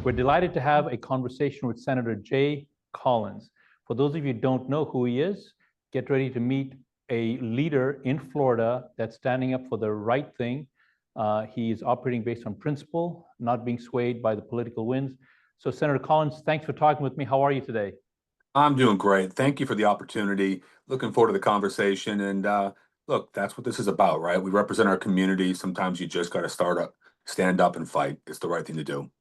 We're delighted to have a conversation with Senator Jay Collins. For those of you who don't know who he is, get ready to meet a leader in Florida that's standing up for the right thing. He is operating based on principle, not being swayed by the political winds. So Senator Collins, thanks for talking with me. How are you today? I'm doing great. Thank you for the opportunity. Looking forward to the conversation. And look, that's what this is about, right? We represent our community. Sometimes you just got to stand up and fight. It's the right thing to do.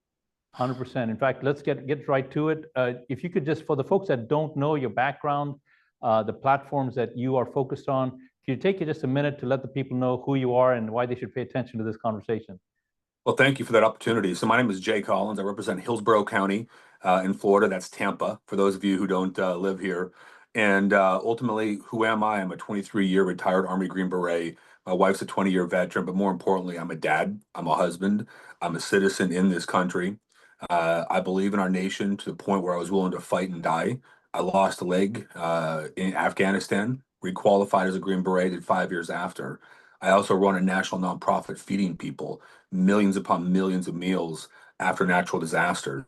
100%. In fact, let's get right to it. If you could just, for the folks that don't know your background, the platforms that you are focused on, can you take just a minute to let the people know who you are and why they should pay attention to this conversation? Well, thank you for that opportunity. So my name is Jay Collins. I represent Hillsborough County in Florida. That's Tampa, for those of you who don't live here. And ultimately, who am I? I'm a 23-year retired Army Green Beret. My wife's a 20-year veteran, but more importantly, I'm a dad. I'm a husband. I'm a citizen in this country. I believe in our nation to the point where I was willing to fight and die. I lost a leg in Afghanistan, requalified as a Green Beret, did 5 years after. I also run a national nonprofit feeding people millions upon millions of meals after natural disasters.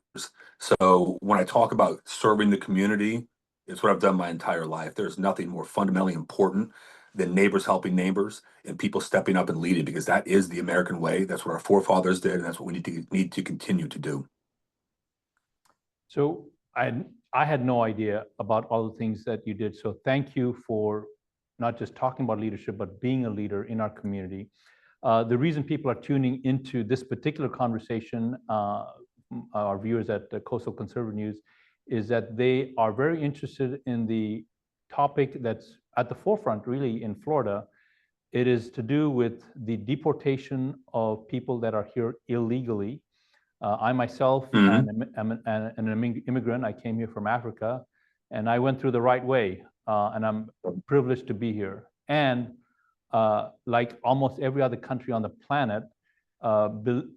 So when I talk about serving the community, it's what I've done my entire life. There's nothing more fundamentally important than neighbors helping neighbors and people stepping up and leading, because that is the American way. That's what our forefathers did, and that's what we need to continue to do. So I had no idea about all the things that you did. So thank you for not just talking about leadership, but being a leader in our community. The reason people are tuning into this particular conversation, our viewers at Coastal Conservative News, is that they are very interested in the topic that's at the forefront, really, in Florida. It is to do with the deportation of people that are here illegally. I myself am an immigrant. I came here from Africa, and I went through the right way, and I'm privileged to be here. And like almost every other country on the planet,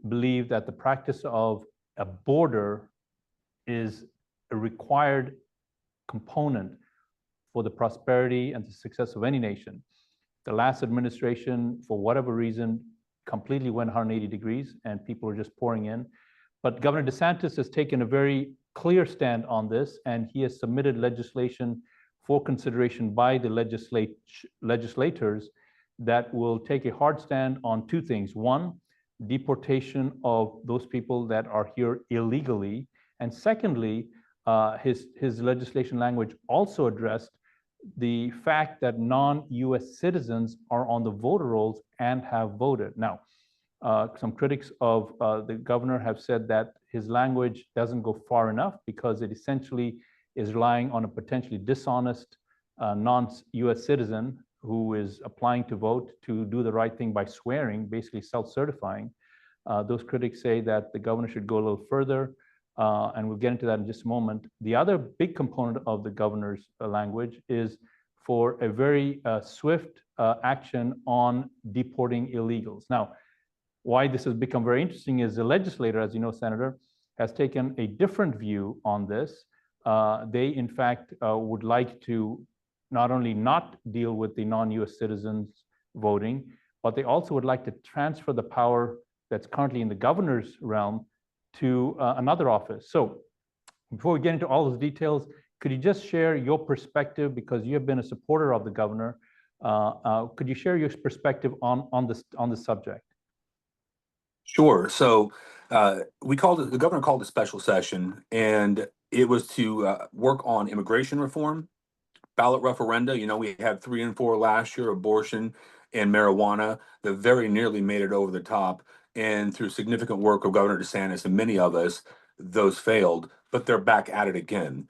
believe that the practice of a border is a required component for the prosperity and the success of any nation. The last administration, for whatever reason, completely went 180 degrees, and people are just pouring in. But Governor DeSantis has taken a very clear stand on this, and he has submitted legislation for consideration by the legislators that will take a hard stand on two things. One, deportation of those people that are here illegally. And secondly, his legislation language also addressed the fact that non-US citizens are on the voter rolls and have voted. Now, some critics of the governor have said that his language doesn't go far enough because it essentially is relying on a potentially dishonest non-US citizen who is applying to vote to do the right thing by swearing, basically self-certifying. Those critics say that the governor should go a little further, and we'll get into that in just a moment. The other big component of the governor's language is for a very swift action on deporting illegals. Now, why this has become very interesting is the legislator, as you know, Senator, has taken a different view on this. They, in fact, would like to not only not deal with the non-US citizens voting, but they also would like to transfer the power that's currently in the governor's realm to another office. So before we get into all those details, could you just share your perspective, because you have been a supporter of the governor? Could you share your perspective on this subject? Sure. So the governor called a special session, and it was to work on immigration reform, ballot referenda. You know, we had 3 and 4 last year, abortion and marijuana, that very nearly made it over the top. And through significant work of Governor DeSantis and many of us, those failed, but they're back at it again.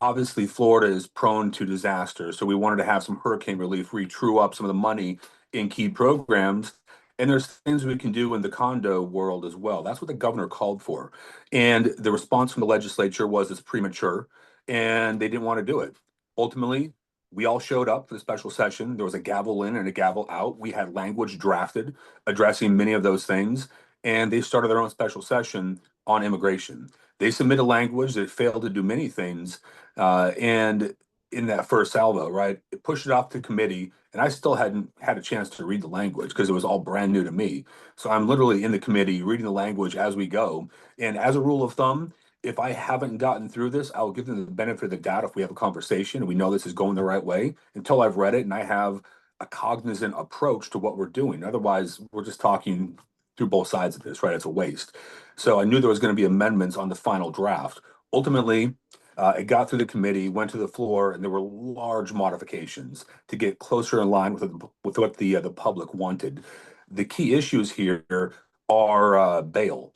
Obviously, Florida is prone to disaster, so we wanted to have some hurricane relief, re-true up some of the money in key programs. And there's things we can do in the condo world as well. That's what the governor called for. And the response from the legislature was it's premature, and they didn't want to do it. Ultimately, we all showed up for the special session. There was a gavel in and a gavel out. We had language drafted addressing many of those things, and they started their own special session on immigration. They submitted language that failed to do many things, and in that first salvo, right? It pushed it off to committee, and I still hadn't had a chance to read the language because it was all brand new to me. So I'm literally in the committee reading the language as we go. And as a rule of thumb, if I haven't gotten through this, I'll give them the benefit of the doubt if we have a conversation and we know this is going the right way until I've read it and I have a cognizant approach to what we're doing. Otherwise, we're just talking through both sides of this, right? It's a waste. So I knew there was going to be amendments on the final draft. Ultimately, it got through the committee, went to the floor, and there were large modifications to get closer in line with what the public wanted. The key issues here are bail.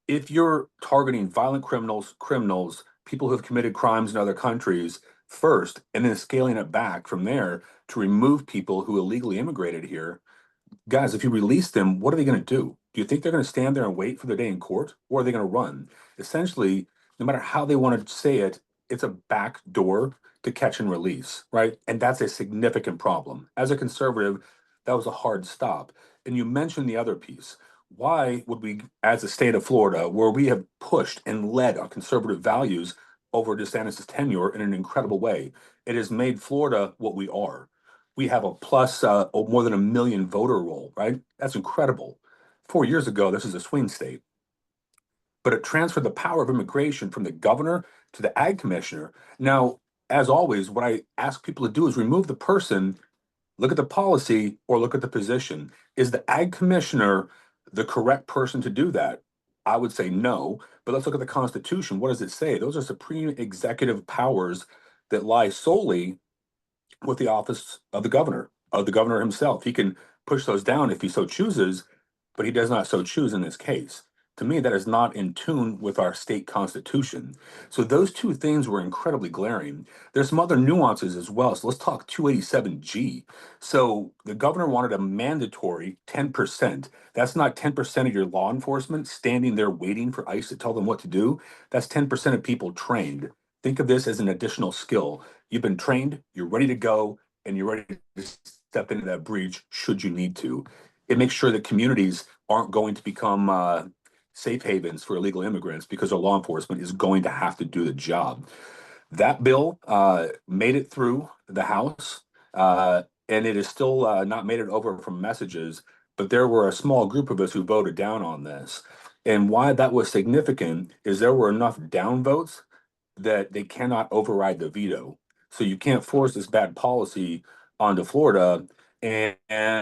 If you're targeting violent criminals, people who have committed crimes in other countries first, and then scaling it back from there to remove people who illegally immigrated here, guys, if you release them, what are they going to do? Do you think they're going to stand there and wait for their day in court, or are they going to run? Essentially, no matter how they want to say it, it's a back door to catch and release, right? And that's a significant problem. As a conservative, that was a hard stop. And you mentioned the other piece. Why would we, as a state of Florida, where we have pushed and led on conservative values over DeSantis' tenure in an incredible way, it has made Florida what we are. We have a plus more than 1 million voter roll, right? That's incredible. 4 years ago, this is a swing state. But it transferred the power of immigration from the governor to the ag commissioner. Now, as always, what I ask people to do is remove the person, look at the policy, or look at the position. Is the ag commissioner the correct person to do that? I would say no, but let's look at the Constitution. What does it say? Those are supreme executive powers that lie solely with the office of the governor himself. He can push those down if he so chooses, but he does not so choose in this case. To me, that is not in tune with our state constitution. So those two things were incredibly glaring. There's some other nuances as well. So let's talk 287G. So the governor wanted a mandatory 10%. That's not 10% of your law enforcement standing there waiting for ICE to tell them what to do. That's 10% of people trained. Think of this as an additional skill. You've been trained, you're ready to go, and you're ready to step into that breach should you need to. It makes sure that communities aren't going to become safe havens for illegal immigrants because our law enforcement is going to have to do the job. That bill made it through the House, and it is still not made it over from messages, but there were a small group of us who voted down on this. And why that was significant is there were enough down votes that they cannot override the veto. So you can't force this bad policy onto Florida. And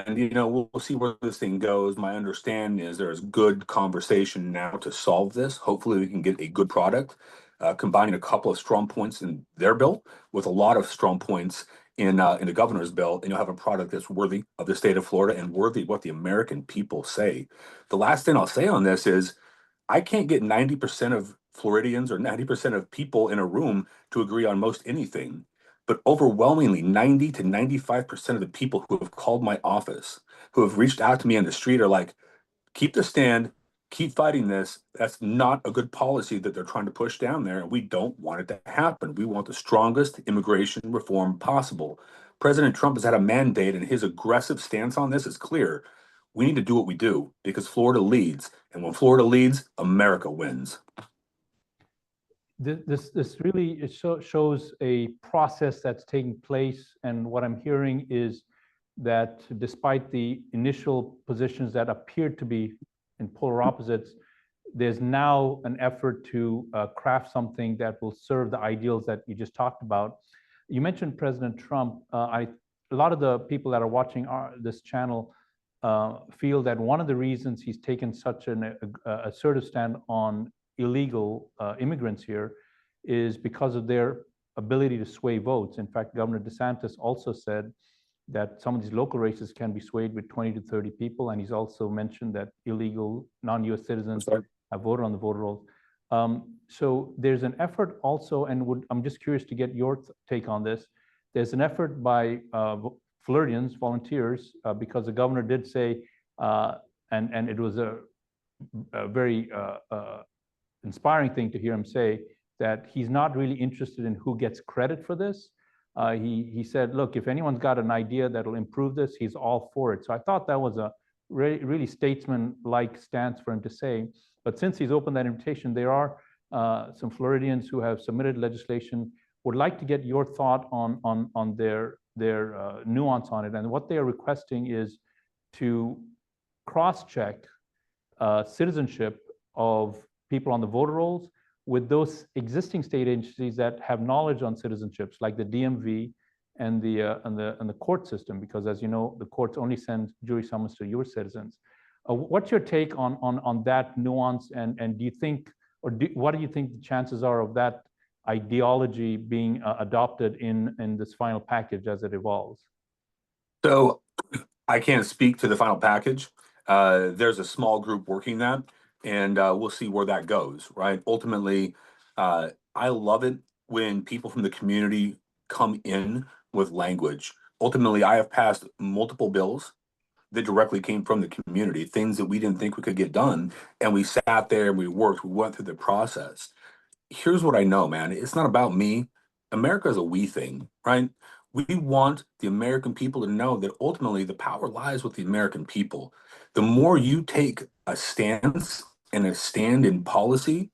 we'll see where this thing goes. My understanding is there is good conversation now to solve this. Hopefully, we can get a good product, combining a couple of strong points in their bill with a lot of strong points in the governor's bill, and you'll have a product that's worthy of the state of Florida and worthy of what the American people say. The last thing I'll say on this is I can't get 90% of Floridians or 90% of people in a room to agree on most anything. But overwhelmingly, 90 to 95% of the people who have called my office, who have reached out to me on the street, are like, keep the stand, keep fighting this. That's not a good policy that they're trying to push down there. And we don't want it to happen. We want the strongest immigration reform possible. President Trump has had a mandate, and his aggressive stance on this is clear. We need to do what we do because Florida leads. And when Florida leads, America wins. This really shows a process that's taking place, and what I'm hearing is that despite the initial positions that appeared to be in polar opposites, there's now an effort to craft something that will serve the ideals that you just talked about. You mentioned President Trump. A lot of the people that are watching this channel feel that one of the reasons he's taken such an assertive stand on illegal immigrants here is because of their ability to sway votes. In fact, Governor DeSantis also said that some of these local races can be swayed with 20 to 30 people, and he's also mentioned that illegal non-US citizens have voted on the voter rolls. So there's an effort also, and I'm just curious to get your take on this. There's an effort by Floridians, volunteers, because the governor did say, and it was a very inspiring thing to hear him say, that he's not really interested in who gets credit for this. He said, look, if anyone's got an idea that'll improve this, he's all for it. So I thought that was a really statesman-like stance for him to say. But since he's opened that invitation, there are some Floridians who have submitted legislation would like to get your thought on their nuance on it. And what they are requesting is to cross-check citizenship of people on the voter rolls with those existing state agencies that have knowledge on citizenships, like the DMV and the court system, because as you know, the courts only send jury summons to your citizens. What's your take on that nuance, and do you think, what do you think the chances are of that ideology being adopted in this final package as it evolves? So I can't speak to the final package. There's a small group working that, and we'll see where that goes, right? Ultimately, I love it when people from the community come in with language. Ultimately, I have passed multiple bills that directly came from the community, things that we didn't think we could get done. And we sat there and we worked, we went through the process. Here's what I know, man. It's not about me. America is a we thing, right? We want the American people to know that ultimately the power lies with the American people. The more you take a stance and a stand in policy,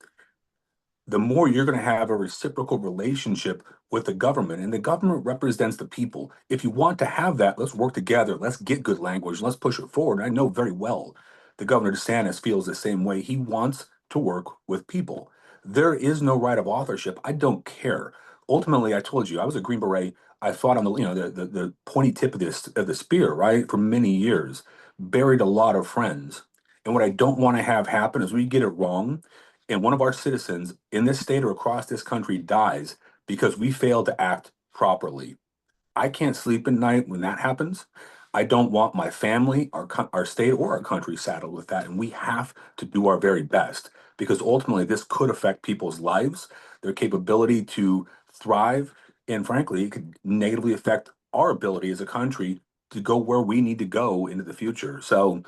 the more you're going to have a reciprocal relationship with the government, and the government represents the people. If you want to have that, let's work together. Let's get good language. Let's push it forward. I know very well the Governor DeSantis feels the same way. He wants to work with people. There is no right of authorship. I don't care. Ultimately, I told you I was a Green Beret. I fought on the pointy tip of the spear, right, for many years. Buried a lot of friends. And what I don't want to have happen is we get it wrong and one of our citizens in this state or across this country dies because we failed to act properly. I can't sleep at night when that happens. I don't want my family, our state, or our country saddled with that. And we have to do our very best because ultimately this could affect people's lives, their capability to thrive, and frankly, it could negatively affect our ability as a country to go where we need to go into the future. So,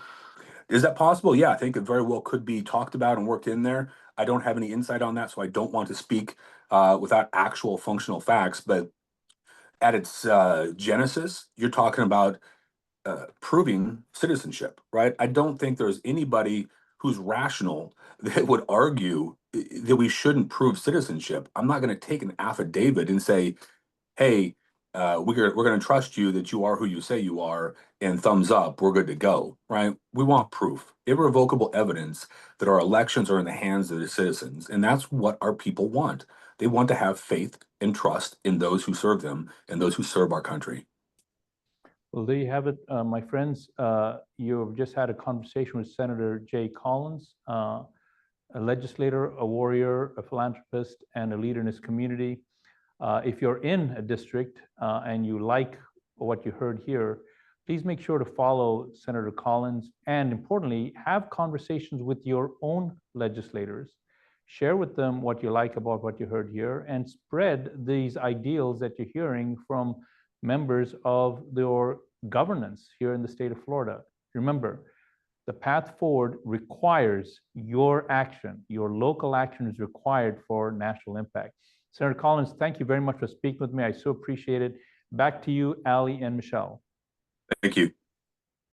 is that possible? Yeah, I think it very well could be talked about and worked in there. I don't have any insight on that, so I don't want to speak without actual functional facts. But at its genesis, you're talking about proving citizenship, right? I don't think there's anybody who's rational that would argue that we shouldn't prove citizenship. I'm not going to take an affidavit and say, hey, we're going to trust you that you are who you say you are, and thumbs up, we're good to go, right? We want proof, irrevocable evidence that our elections are in the hands of the citizens. And that's what our people want. They want to have faith and trust in those who serve them and those who serve our country. Well, there you have it, my friends. You've just had a conversation with Senator Jay Collins, a legislator, a warrior, a philanthropist, and a leader in his community. If you're in a district and you like what you heard here, please make sure to follow Senator Collins, and importantly, have conversations with your own legislators. Share with them what you like about what you heard here, and spread these ideals that you're hearing from members of your governance here in the state of Florida. Remember, the path forward requires your action. Your local action is required for national impact. Senator Collins, thank you very much for speaking with me. I so appreciate it. Back to you, Ali and Michelle. Thank you.